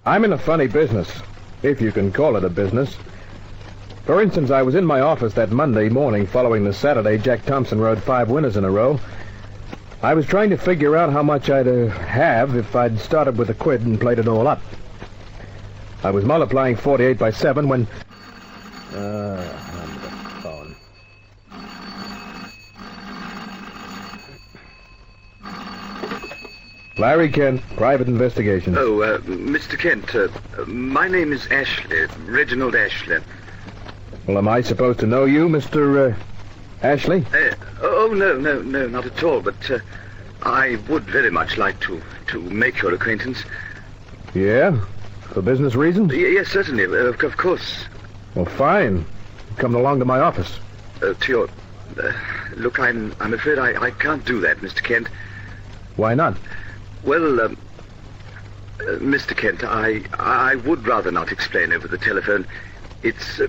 I'm in a funny business, if you can call it a business. For instance, I was in my office that Monday morning following the Saturday Jack Thompson rode 5 winners in a row. I was trying to figure out how much I'd have if I'd started with a quid and played it all up. I was multiplying 48 by 7 when... on the phone. Larry Kent, private investigation. Oh, Mr. Kent, my name is Ashley, Reginald Ashley. Well, am I supposed to know you, Mr. Ashley? No, not at all, but I would very much like to make your acquaintance. Yeah? For business reasons? Yes, certainly, of course. Well, fine. Come along to my office. To your... look, I'm afraid I can't do that, Mr. Kent. Why not? Well, Mr. Kent, I would rather not explain over the telephone. It's,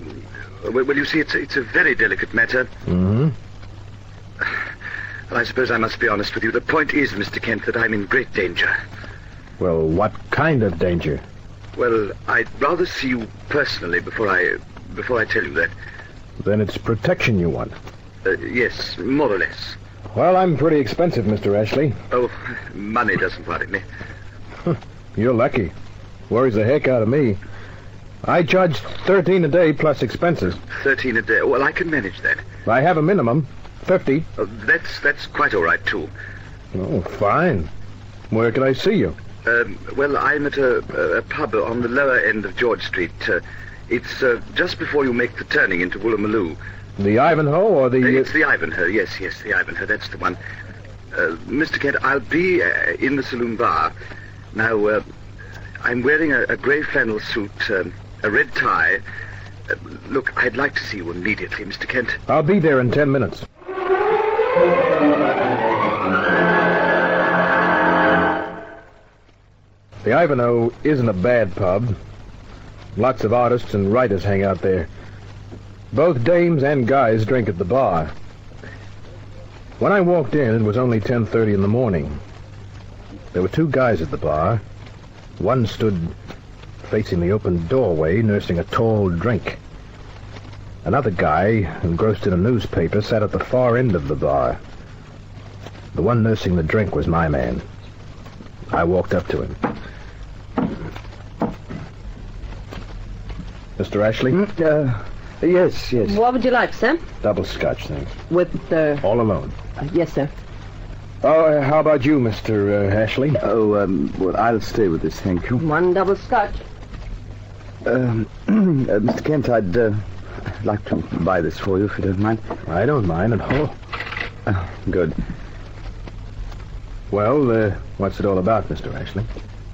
well, you see, it's a very delicate matter. Mm-hmm. Well, I suppose I must be honest with you. The point is, Mr. Kent, that I'm in great danger. Well, what kind of danger? Well, I'd rather see you personally before I tell you that. Then it's protection you want. Yes, more or less. Well, I'm pretty expensive, Mr. Ashley. Oh, money doesn't worry me. You're lucky. Worries the heck out of me. I charge $13 a day plus expenses. 13 a day? Well, I can manage that. I have a minimum, 50. That's quite all right, too. Oh, fine. Where can I see you? Well, I'm at a pub on the lower end of George Street. It's just before you make the turning into Woolloomooloo. The Ivanhoe or the... It's the Ivanhoe, yes, the Ivanhoe, that's the one. Mr. Kent, I'll be in the saloon bar. Now, I'm wearing a grey flannel suit, a red tie. Look, I'd like to see you immediately, Mr. Kent. I'll be there in 10 minutes. The Ivanhoe isn't a bad pub. Lots of artists and writers hang out there. Both dames and guys drink at the bar. When I walked in, it was only 10:30 in the morning. There were 2 guys at the bar. One stood facing the open doorway, nursing a tall drink. Another guy, engrossed in a newspaper, sat at the far end of the bar. The one nursing the drink was my man. I walked up to him. Mr. Ashley? Yes. What would you like, sir? Double scotch, thanks. With, All alone. Yes, sir. Oh, how about you, Mr. Ashley? Well, I'll stay with this, thank you. 1 double scotch. Mr. Kent, I'd like to buy this for you, if you don't mind. I don't mind at all. Good. Well, what's it all about, Mr. Ashley?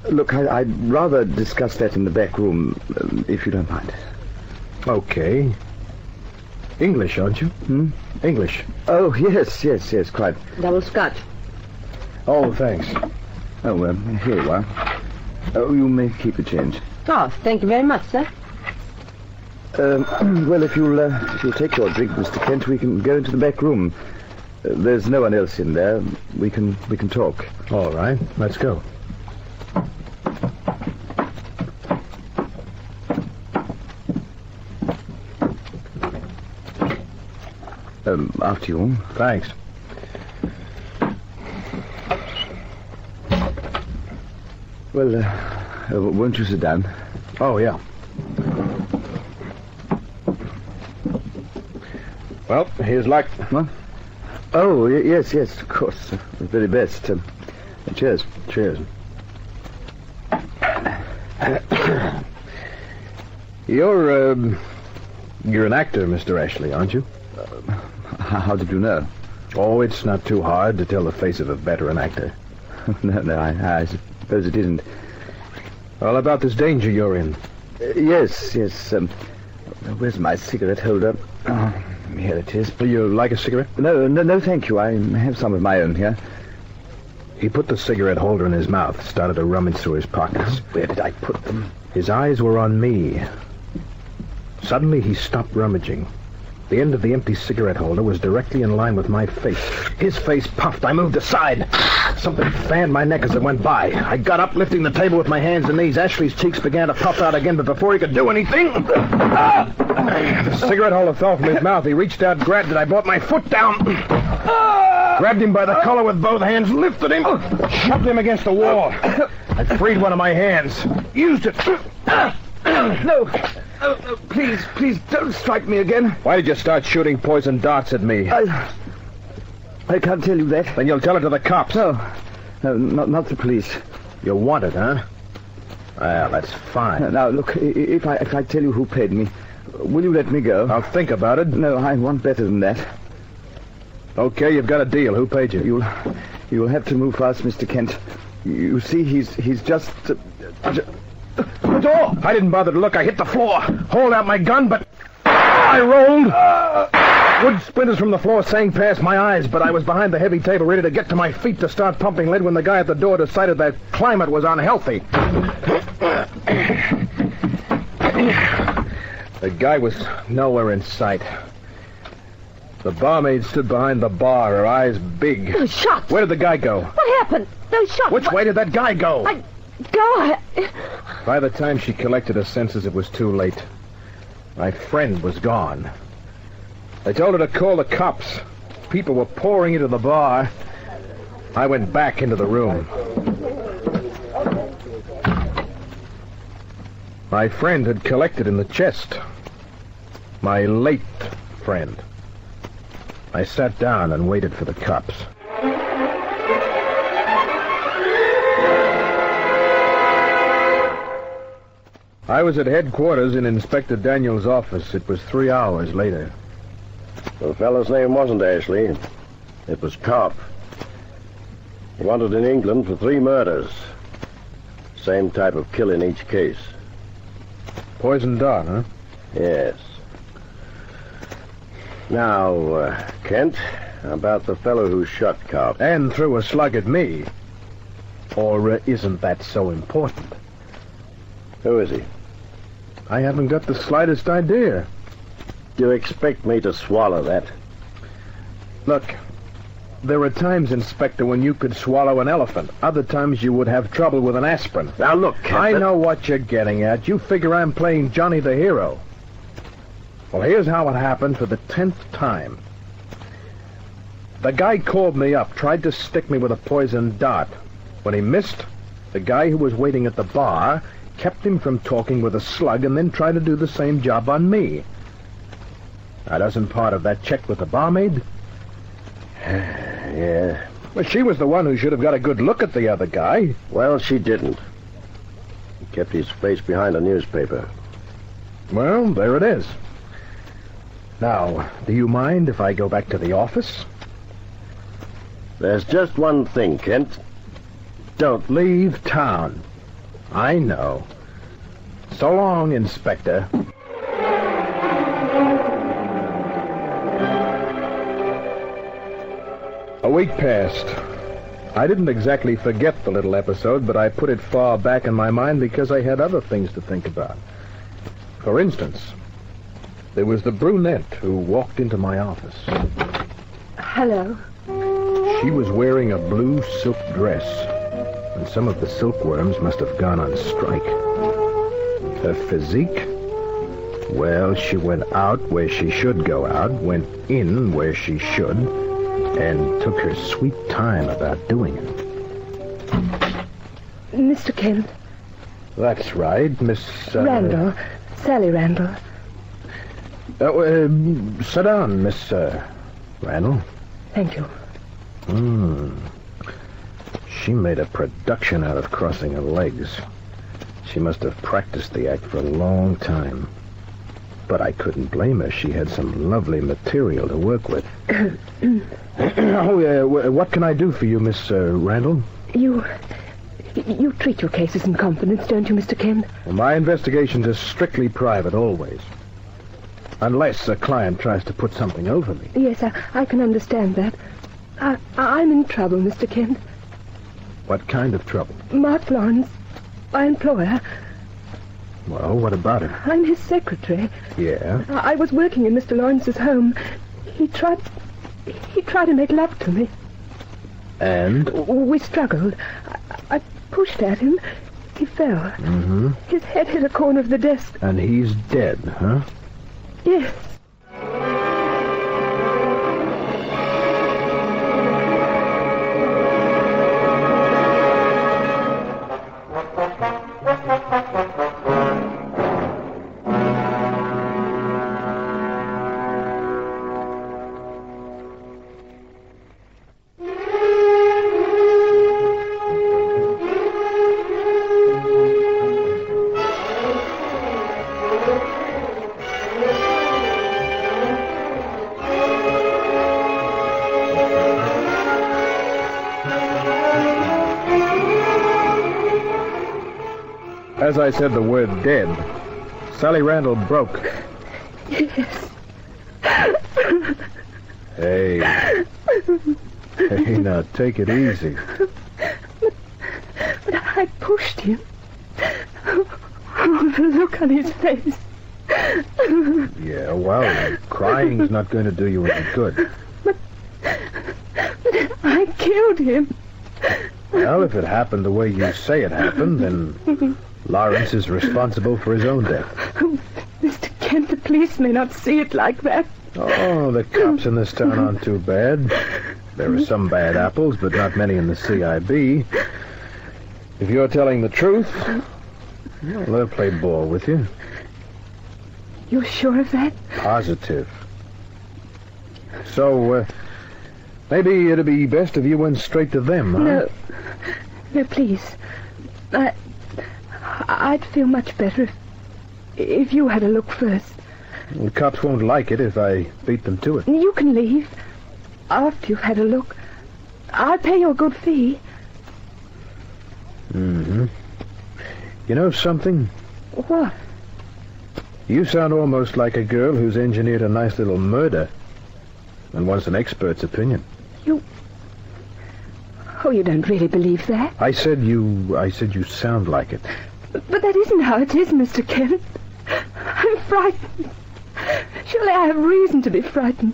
Look, I'd rather discuss that in the back room, if you don't mind. Okay. English, aren't you? English. Oh, yes, quite. Double scotch. Oh, thanks. Oh, here you are. Oh, you may keep the change. Oh, thank you very much, sir. Well, if you'll take your drink, Mr. Kent, we can go into the back room. There's no one else in there. We can talk. All right, let's go. After you. Thanks. Well, won't you sit down? Oh, yeah. Well, here's luck. What? Oh, yes, of course. The very best. Cheers. Cheers. You're an actor, Mr. Ashley, aren't you? How did you know? Oh, it's not too hard to tell the face of a veteran actor. No, I suppose it isn't. All about this danger you're in. Yes. Where's my cigarette holder? Oh, here it is. You like a cigarette? No, thank you. I have some of my own here. He put the cigarette holder in his mouth, started to rummage through his pockets. Where did I put them? His eyes were on me. Suddenly, he stopped rummaging. The end of the empty cigarette holder was directly in line with my face. His face puffed. I moved aside. Something fanned my neck as it went by. I got up, lifting the table with my hands and knees. Ashley's cheeks began to puff out again, but before he could do anything... The cigarette holder fell from his mouth. He reached out, grabbed it. I brought my foot down. Grabbed him by the collar with both hands, lifted him, shoved him against the wall. I freed one of my hands. Used it. No. Please, don't strike me again. Why did you start shooting poison darts at me? I can't tell you that. Then you'll tell it to the cops. No, not the police. You want it, huh? Well, that's fine. Now, look, if I tell you who paid me, will you let me go? I'll think about it. No, I want better than that. Okay, you've got a deal. Who paid you? You'll have to move fast, Mr. Kent. You see, he's just... The door! I didn't bother to look. I hit the floor. Hauled out my gun, but... I rolled. Wood splinters from the floor sang past my eyes, but I was behind the heavy table ready to get to my feet to start pumping lead when the guy at the door decided that climate was unhealthy. The guy was nowhere in sight. The barmaid stood behind the bar, her eyes big. Those shots! Where did the guy go? What happened? Those shots! Which way did that guy go? Go! By the time she collected her senses, it was too late. My friend was gone. They told her to call the cops. People were pouring into the bar. I went back into the room. My friend had collected in the chest. My late friend. I sat down and waited for the cops. I was at headquarters in Inspector Daniels' office. It was 3 hours later. The fellow's name wasn't Ashley. It was Cobb. He wanted in England for 3 murders. Same type of kill in each case. Poison dart, huh? Yes. Now, Kent, about the fellow who shot Cobb. And threw a slug at me. Or isn't that so important? Who is he? I haven't got the slightest idea. Do you expect me to swallow that? Look, there are times, Inspector, when you could swallow an elephant. Other times you would have trouble with an aspirin. Now, look, Kent... I know what you're getting at. You figure I'm playing Johnny the hero. Well, here's how it happened for the 10th time. The guy called me up, tried to stick me with a poison dart. When he missed, the guy who was waiting at the bar kept him from talking with a slug and then tried to do the same job on me. Now, doesn't part of that check with the barmaid? Yeah. Well, she was the one who should have got a good look at the other guy. Well, she didn't. He kept his face behind a newspaper. Well, there it is. Now, do you mind if I go back to the office? There's just one thing, Kent. Don't leave town. I know. So long, Inspector. A week passed. I didn't exactly forget the little episode, but I put it far back in my mind because I had other things to think about. For instance, there was the brunette who walked into my office. Hello. She was wearing a blue silk dress, and some of the silkworms must have gone on strike. Her physique? Well, she went out where she should go out, went in where she should, and took her sweet time about doing it. Mr. Kent. That's right, Miss... Randall. Sally Randall. Sit down, Miss... Randall. Thank you. She made a production out of crossing her legs. She must have practiced the act for a long time. But I couldn't blame her. She had some lovely material to work with. What can I do for you, Miss Randall? You treat your cases in confidence, don't you, Mr. Kent? Well, my investigations are strictly private, always. Unless a client tries to put something over me. Yes, I can understand that. I'm in trouble, Mr. Kent. What kind of trouble? Mark Lawrence, my employer, Well, what about it? I'm his secretary. Yeah? I was working in Mr. Lawrence's home. He tried to make love to me. And? We struggled. I pushed at him. He fell. Mm-hmm. His head hit a corner of the desk. And he's dead, huh? Yes. As I said the word dead, Sally Randall broke. Yes. Hey. Hey, now, take it easy. But I pushed him. Oh, the look on his face. Yeah, well, crying's not going to do you any good. But I killed him. Well, if it happened the way you say it happened, then Lawrence is responsible for his own death. Mr. Kent, the police may not see it like that. Oh, the cops in this town aren't too bad. There are some bad apples, but not many in the CIB. If you're telling the truth, well, they'll play ball with you. You're sure of that? Positive. So, maybe it'd be best if you went straight to them, huh? No. No, please. I'd feel much better if you had a look first. The cops won't like it if I beat them to it. You can leave after you've had a look. I'll pay you a good fee. Mm-hmm. You know something? What? You sound almost like a girl who's engineered a nice little murder and wants an expert's opinion. Oh, you don't really believe that? I said you sound like it. But that isn't how it is, Mr. Kent. I'm frightened. Surely I have reason to be frightened.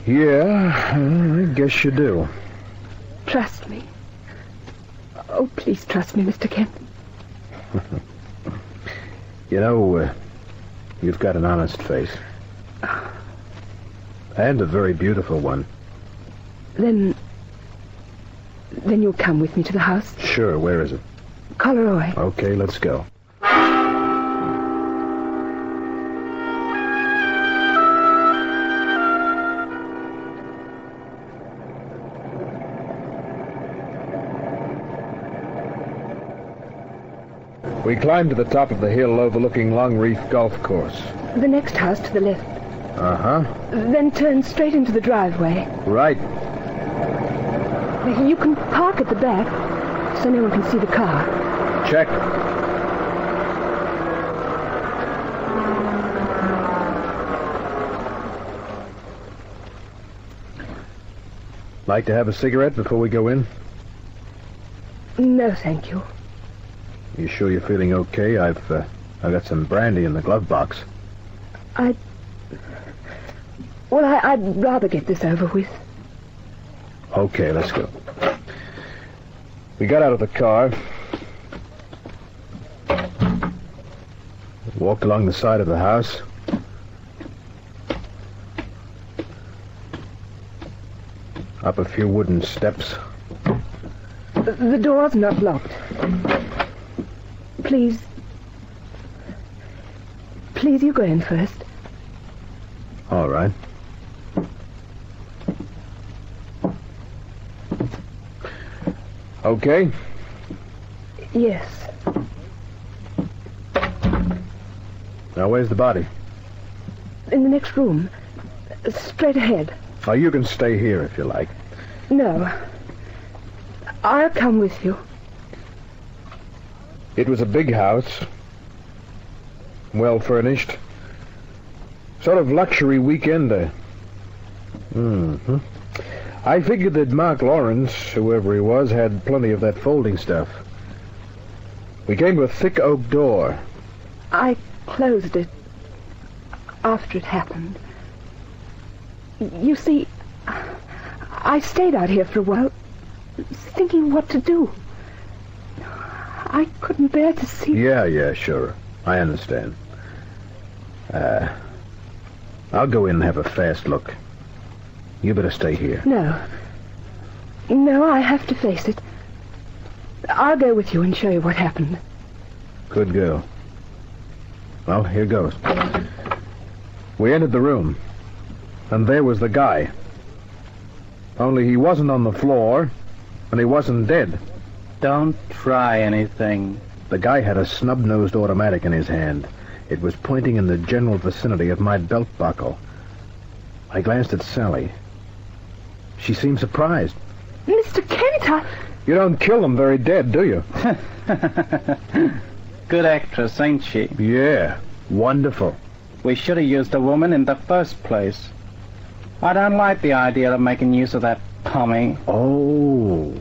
Yeah, I guess you do. Trust me. Oh, please trust me, Mr. Kent. You know, you've got an honest face. And a very beautiful one. Then you'll come with me to the house? Sure, where is it? Coloroy. Okay, let's go. We climbed to the top of the hill overlooking Long Reef Golf Course. The next house to the left. Uh-huh. Then turn straight into the driveway. Right. You can park at the back so no one can see the car. Check. Like to have a cigarette before we go in? No, thank you. You sure you're feeling okay? I've got some brandy in the glove box. I'd rather get this over with. Okay, let's go. We got out of the car, walked along the side of the house. Up a few wooden steps. The door's not locked. Please, you go in first. All right. Okay? Yes. Now, where's the body? In the next room. Straight ahead. Oh, you can stay here if you like. No. I'll come with you. It was a big house. Well furnished. Sort of luxury weekender. Mm-hmm. I figured that Mark Lawrence, whoever he was, had plenty of that folding stuff. We came to a thick oak door. I closed it after it happened. You see, I stayed out here for a while, thinking what to do. I couldn't bear to see... Yeah, sure. I understand. I'll go in and have a fast look. You better stay here. No, I have to face it. I'll go with you and show you what happened. Good girl. Well, here goes. We entered the room, and there was the guy. Only he wasn't on the floor, and he wasn't dead. Don't try anything. The guy had a snub-nosed automatic in his hand. It was pointing in the general vicinity of my belt buckle. I glanced at Sally. She seemed surprised. Mr. Kent, You don't kill them very dead, do you? Good actress, ain't she? Yeah, wonderful. We should have used a woman in the first place. I don't like the idea of making use of that Tommy. Oh,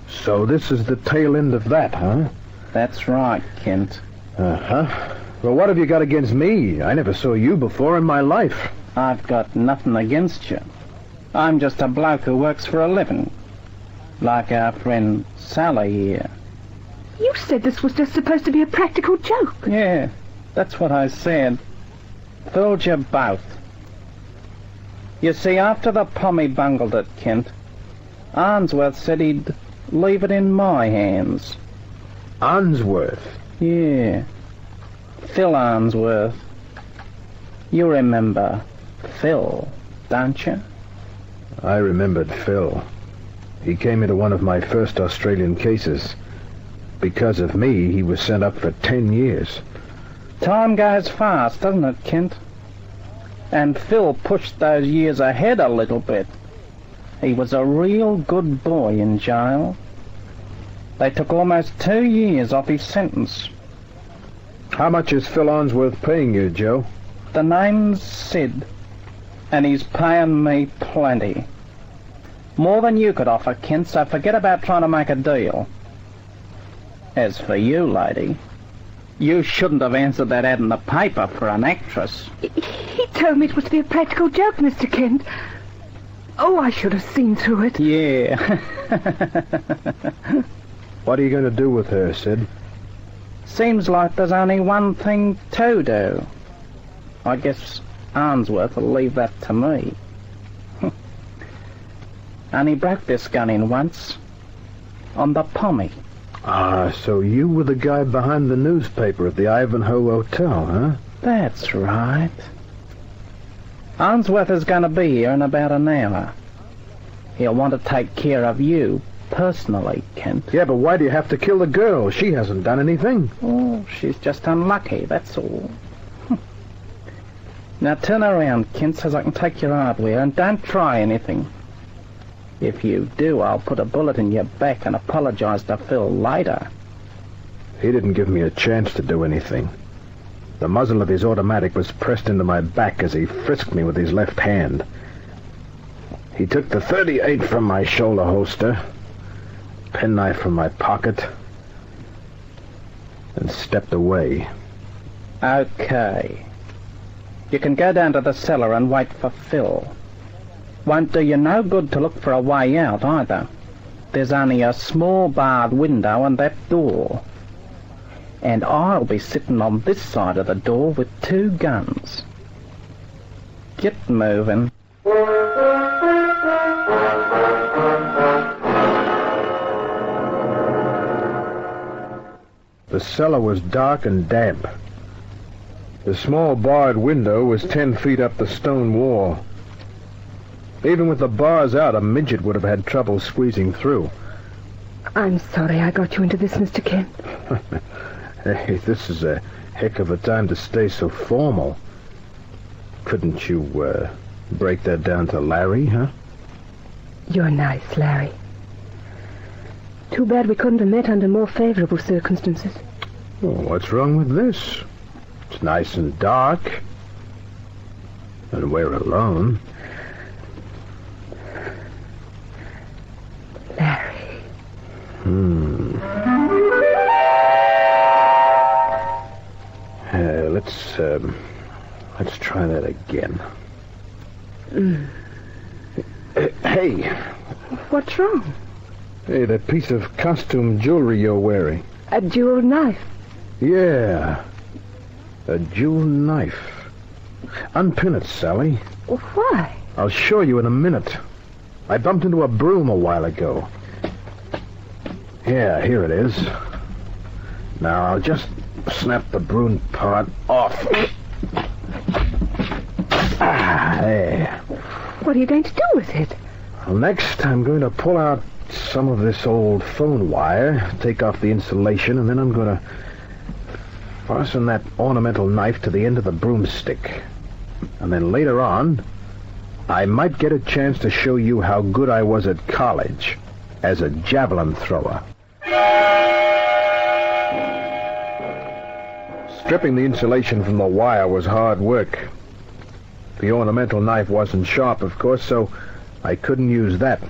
so this is the tail end of that, huh? That's right, Kent. Uh-huh. Well, what have you got against me? I never saw you before in my life. I've got nothing against you. I'm just a bloke who works for a living. Like our friend Sally here. you said this was just supposed to be a practical joke. Yeah, that's what I said. Fooled you both. You see, after the Pommy bungled it, Kent, Arnsworth said he'd leave it in my hands. Arnsworth? Yeah. Phil Arnsworth. You remember Phil, don't you? I remembered Phil. He came into one of my first Australian cases. Because of me, he was sent up for 10 years. Time goes fast, doesn't it, Kent? And Phil pushed those years ahead a little bit. He was a real good boy in jail. They took almost 2 years off his sentence. How much is Phil Arnsworth paying you, Joe? The name's Sid, and he's paying me plenty. More than you could offer, Kent, so forget about trying to make a deal. As for you, lady, you shouldn't have answered that ad in the paper for an actress. He told me it was to be a practical joke, Mr. Kent. Oh, I should have seen through it. Yeah. What are you going to do with her, Sid? Seems like there's only one thing to do. I guess Arnsworth will leave that to me. And he broke this gun in once. On the Pommy. Ah, so you were the guy behind the newspaper at the Ivanhoe Hotel, huh? That's right. Arnsworth is going to be here in about an hour. He'll want to take care of you personally, Kent. Yeah, but why do you have to kill the girl? She hasn't done anything. Oh, she's just unlucky, that's all. Now turn around, Kent, so I can take your hardware, and don't try anything. If you do, I'll put a bullet in your back and apologize to Phil later. He didn't give me a chance to do anything. The muzzle of his automatic was pressed into my back as he frisked me with his left hand. He took the .38 from my shoulder holster, penknife from my pocket, and stepped away. Okay. You can go down to the cellar and wait for Phil. Won't do you no good to look for a way out, either. There's only a small barred window and that door. And I'll be sitting on this side of the door with 2 guns. Get moving. The cellar was dark and damp. The small barred window was 10 feet up the stone wall. Even with the bars out, a midget would have had trouble squeezing through. I'm sorry I got you into this, Mr. Kent. Hey, this is a heck of a time to stay so formal. Couldn't you, break that down to Larry, huh? You're nice, Larry. Too bad we couldn't have met under more favorable circumstances. Well, what's wrong with this? It's nice and dark. And we're alone. Larry. let's try that again. Hey. What's wrong? Hey, that piece of costume jewelry you're wearing. A jeweled knife. Yeah. A jeweled knife. Unpin it, Sally. Why? I'll show you in a minute. I bumped into a broom a while ago. Yeah, here it is. Now, I'll just snap the broom part off. There. What are you going to do with it? Well, next, I'm going to pull out some of this old phone wire, take off the insulation, and then I'm going to fasten that ornamental knife to the end of the broomstick. And then later on, I might get a chance to show you how good I was at college as a javelin thrower. Stripping the insulation from the wire was hard work. The ornamental knife wasn't sharp, of course, so I couldn't use that.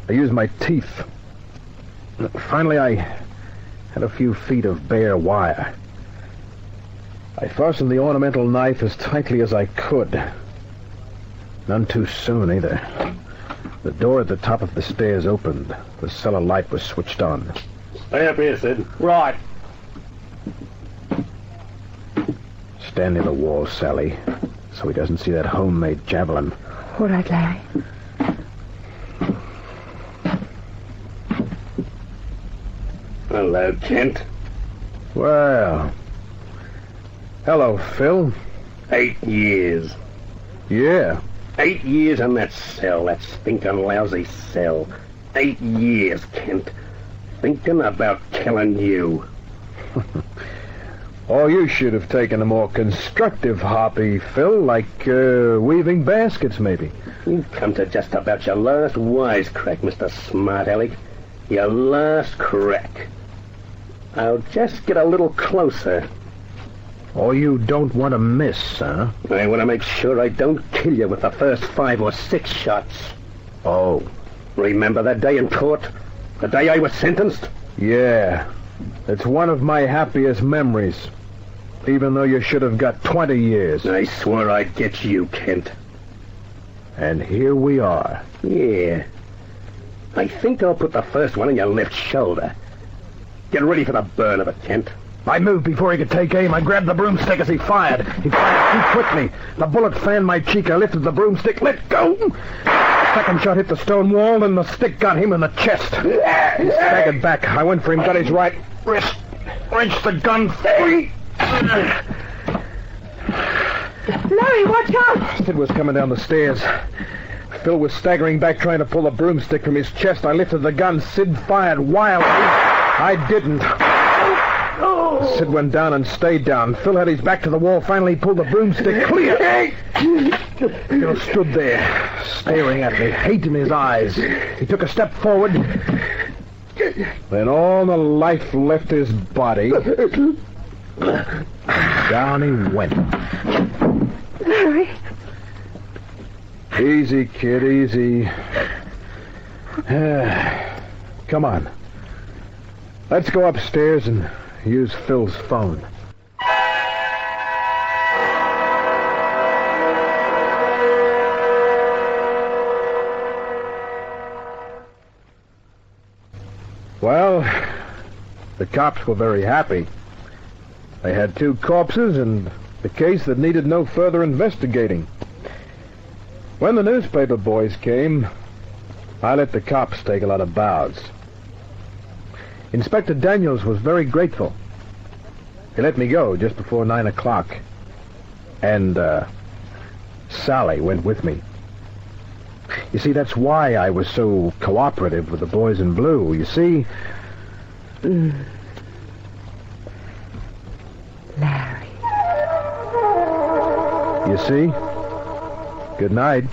I used my teeth. Finally, I had a few feet of bare wire. I fastened the ornamental knife as tightly as I could. None too soon, either. The door at the top of the stairs opened. The cellar light was switched on. Stay up here, Sid. Right. Stand near the wall, Sally, so he doesn't see that homemade javelin. All right, Larry. Hello, Kent. Well. Hello, Phil. 8 years. Yeah. 8 years in that cell, that stinking lousy cell. 8 years, Kent. Thinking about killing you. Oh, you should have taken a more constructive hobby, Phil, like weaving baskets, maybe. You've come to just about your last wisecrack, Mr. Smart Aleck. Your last crack. I'll just get a little closer. Oh, you don't want to miss, huh? I want to make sure I don't kill you with the first 5 or 6 shots. Oh. Remember that day in court? The day I was sentenced? Yeah. It's one of my happiest memories. Even though you should have got 20 years. I swore I'd get you, Kent. And here we are. Yeah. I think I'll put the first one on your left shoulder. Get ready for the burn of it, Kent. I moved before he could take aim. I grabbed the broomstick as he fired. He fired too quickly. The bullet fanned my cheek. I lifted the broomstick. Let go! The second shot hit the stone wall, and the stick got him in the chest. He staggered back. I went for him, got his right wrist, wrenched the gun free. Larry, watch out! Sid was coming down the stairs. Phil was staggering back, trying to pull the broomstick from his chest. I lifted the gun. Sid fired wildly. I didn't. Sid went down and stayed down. Phil had his back to the wall. Finally pulled the broomstick clear. Phil stood there, staring at me, hate in his eyes. He took a step forward. Then all the life left his body. Down he went. Larry. Easy, kid, easy. Come on. Let's go upstairs and use Phil's phone. Well, the cops were very happy. They had 2 corpses and a case that needed no further investigating. When the newspaper boys came, I let the cops take a lot of bows. Inspector Daniels was very grateful. He let me go just before 9 o'clock. And, Sally went with me. You see, that's why I was so cooperative with the boys in blue. You see... Larry. You see? Good night.